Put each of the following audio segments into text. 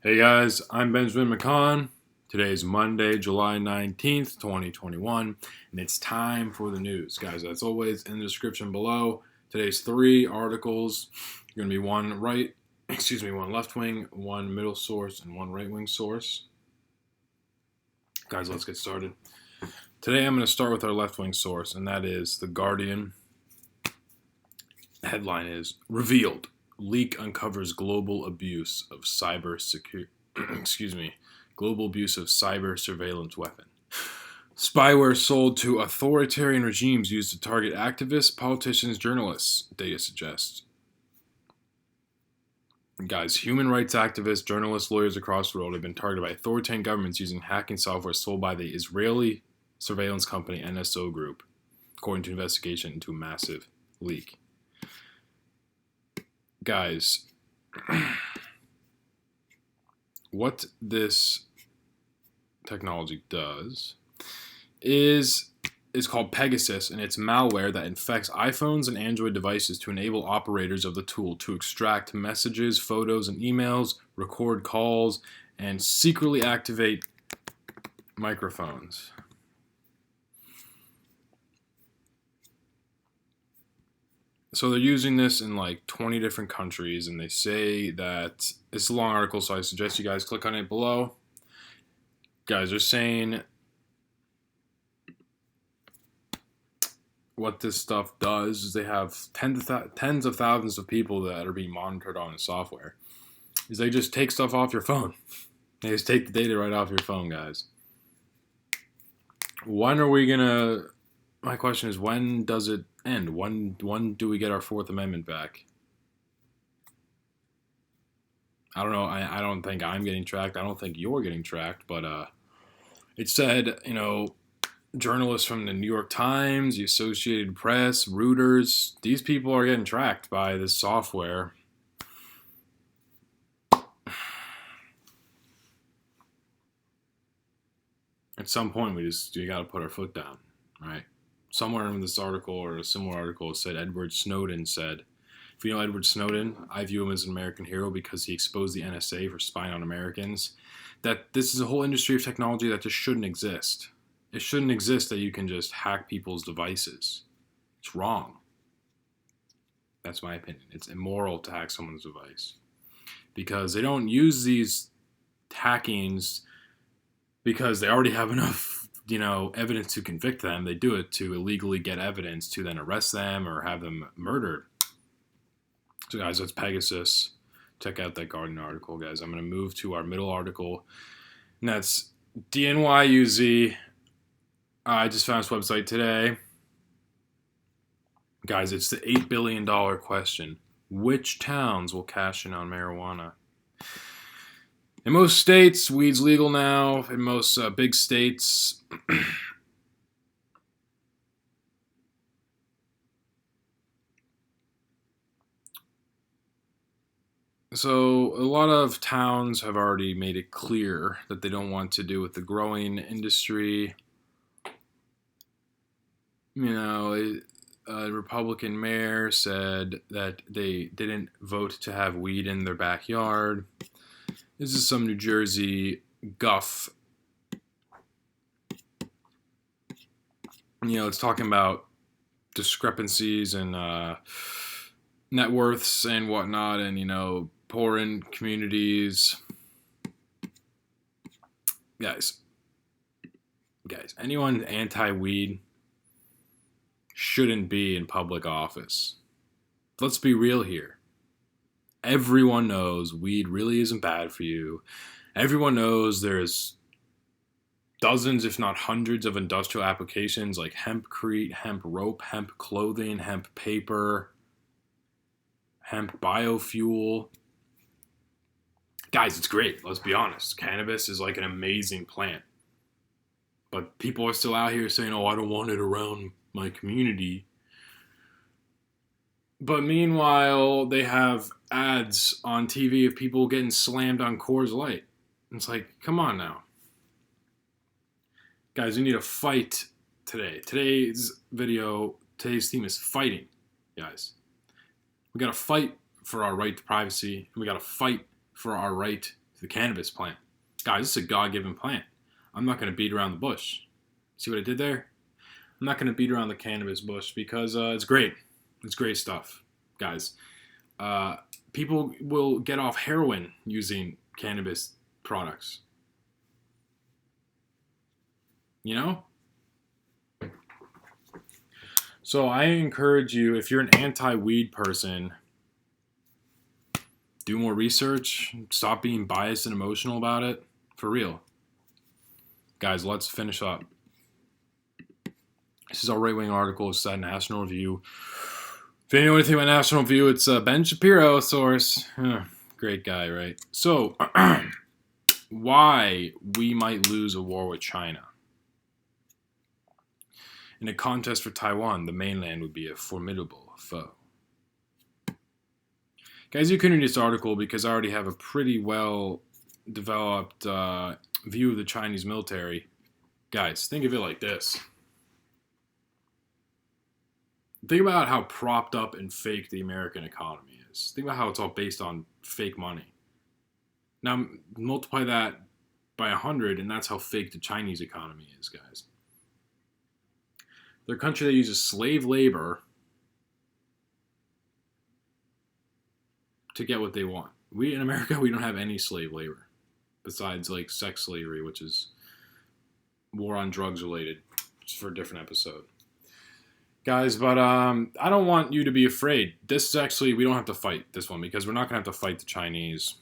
Hey guys, I'm Benjamin McCon. Today is Monday, July 19th, 2021, and it's time for the news. Guys, as always, in the description below, today's three articles. Going to be one left wing, one middle source, and one right wing source. Guys, let's get started. Today I'm going to start with our left wing source, and that is The Guardian. The headline is Revealed. Leak uncovers global abuse of cyber security. Global abuse of cyber surveillance weapon. Spyware sold to authoritarian regimes used to target activists, politicians, journalists, data suggests. Guys, human rights activists, journalists, lawyers across the world have been targeted by authoritarian governments using hacking software sold by the Israeli surveillance company NSO Group, according to investigation into a massive leak. Guys, what this technology does is called Pegasus, and it's malware that infects iPhones and Android devices to enable operators of the tool to extract messages, photos, and emails, record calls, and secretly activate microphones. So they're using this in like 20 different countries, and they say that it's a long article, so I suggest you guys click on it below. Guys, they're saying what this stuff does is they have tens of thousands of people that are being monitored on the software. Is they just take stuff off your phone. They just take the data right off your phone, guys. When are we gonna? My question is, when does it end? When do we get our Fourth Amendment back? I don't know. I don't think I'm getting tracked. I don't think you're getting tracked. But it said, journalists from the New York Times, the Associated Press, Reuters, these people are getting tracked by this software. At some point, you got to put our foot down, right? Somewhere in this article or a similar article, it said Edward Snowden said, if you know Edward Snowden, I view him as an American hero because he exposed the NSA for spying on Americans. That this is a whole industry of technology that just shouldn't exist. It shouldn't exist that you can just hack people's devices. It's wrong. That's my opinion. It's immoral to hack someone's device because they don't use these hackings because they already have enough, evidence to convict them. They do it to illegally get evidence to then arrest them or have them murdered. So, guys, that's Pegasus. Check out that Guardian article, guys. I'm going to move to our middle article, and that's DNYUZ. I just found this website today. Guys, it's the $8 billion question. Which towns will cash in on marijuana? In most states, weed's legal now. In most big states, so a lot of towns have already made it clear that they don't want to do with the growing industry. A Republican mayor said that they didn't vote to have weed in their backyard. This is some New Jersey guff. It's talking about discrepancies and net worths and whatnot, and poor in communities. Guys, anyone anti-weed shouldn't be in public office. Let's be real here. Everyone knows weed really isn't bad for you. Everyone knows there's dozens, if not hundreds, of industrial applications like hempcrete, hemp rope, hemp clothing, hemp paper, hemp biofuel. Guys, it's great. Let's be honest. Cannabis is like an amazing plant. But people are still out here saying, oh, I don't want it around my community. But meanwhile, they have ads on TV of people getting slammed on Coors Light. It's like, come on now. Guys, we need to fight today. Today's theme is fighting, guys. We got to fight for our right to privacy. And we got to fight for our right the cannabis plant. Guys, this is a God-given plant. I'm not going to beat around the bush. See what I did there? I'm not going to beat around the cannabis bush because it's great. It's great stuff, guys. People will get off heroin using cannabis products. You know? So I encourage you, if you're an anti-weed person, do more research. Stop being biased and emotional about it. For real. Guys, let's finish up. This is our right-wing article. It's at National Review. If you know anything about National Review, it's Ben Shapiro source. Great guy, right? So, why we might lose a war with China. In a contest for Taiwan, the mainland would be a formidable foe. Guys, you can read this article because I already have a pretty well developed view of the Chinese military. Guys, think of it like this. Think about how propped up and fake the American economy is. Think about how it's all based on fake money. Now, multiply that by 100, and that's how fake the Chinese economy is, guys. They're a country that uses slave labor to get what they want. We, in America, we don't have any slave labor besides, like, sex slavery, which is war on drugs related. It's for a different episode. Guys, but I don't want you to be afraid. This is actually, we don't have to fight this one because we're not going to have to fight the Chinese.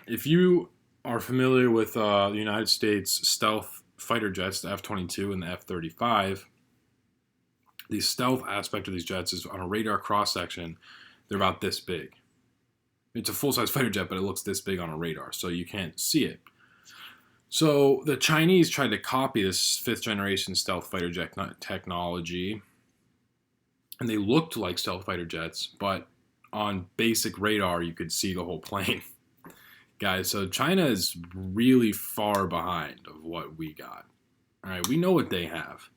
If you are familiar with the United States stealth fighter jets, the F-22 and the F-35, the stealth aspect of these jets is on a radar cross-section, they're about this big. It's a full-size fighter jet, but it looks this big on a radar, so you can't see it. So the Chinese tried to copy this fifth-generation stealth fighter jet technology, and they looked like stealth fighter jets, but on basic radar, you could see the whole plane. Guys, so China is really far behind of what we got. All right, we know what they have.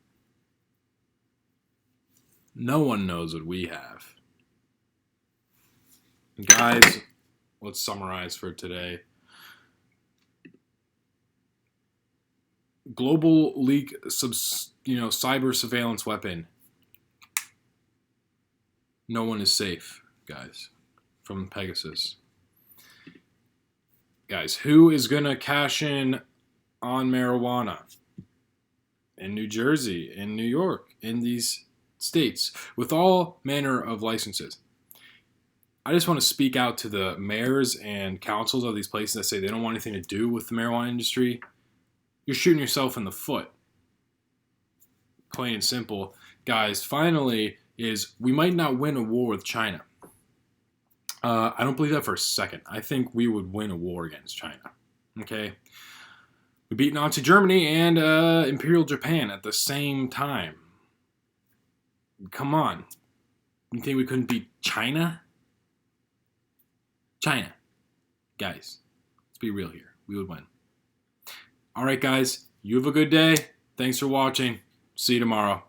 No one knows what we have. Guys, let's summarize for today. Global leak, cyber surveillance weapon. No one is safe, guys, from Pegasus. Guys, who is going to cash in on marijuana? In New Jersey, in New York, in these states, with all manner of licenses. I just want to speak out to the mayors and councils of these places that say they don't want anything to do with the marijuana industry. You're shooting yourself in the foot. Plain and simple. Guys, finally, is we might not win a war with China. I don't believe that for a second. I think we would win a war against China. Okay? We beat Nazi Germany and Imperial Japan at the same time. Come on. You think we couldn't beat China? China. Guys, let's be real here. We would win. All right, guys. You have a good day. Thanks for watching. See you tomorrow.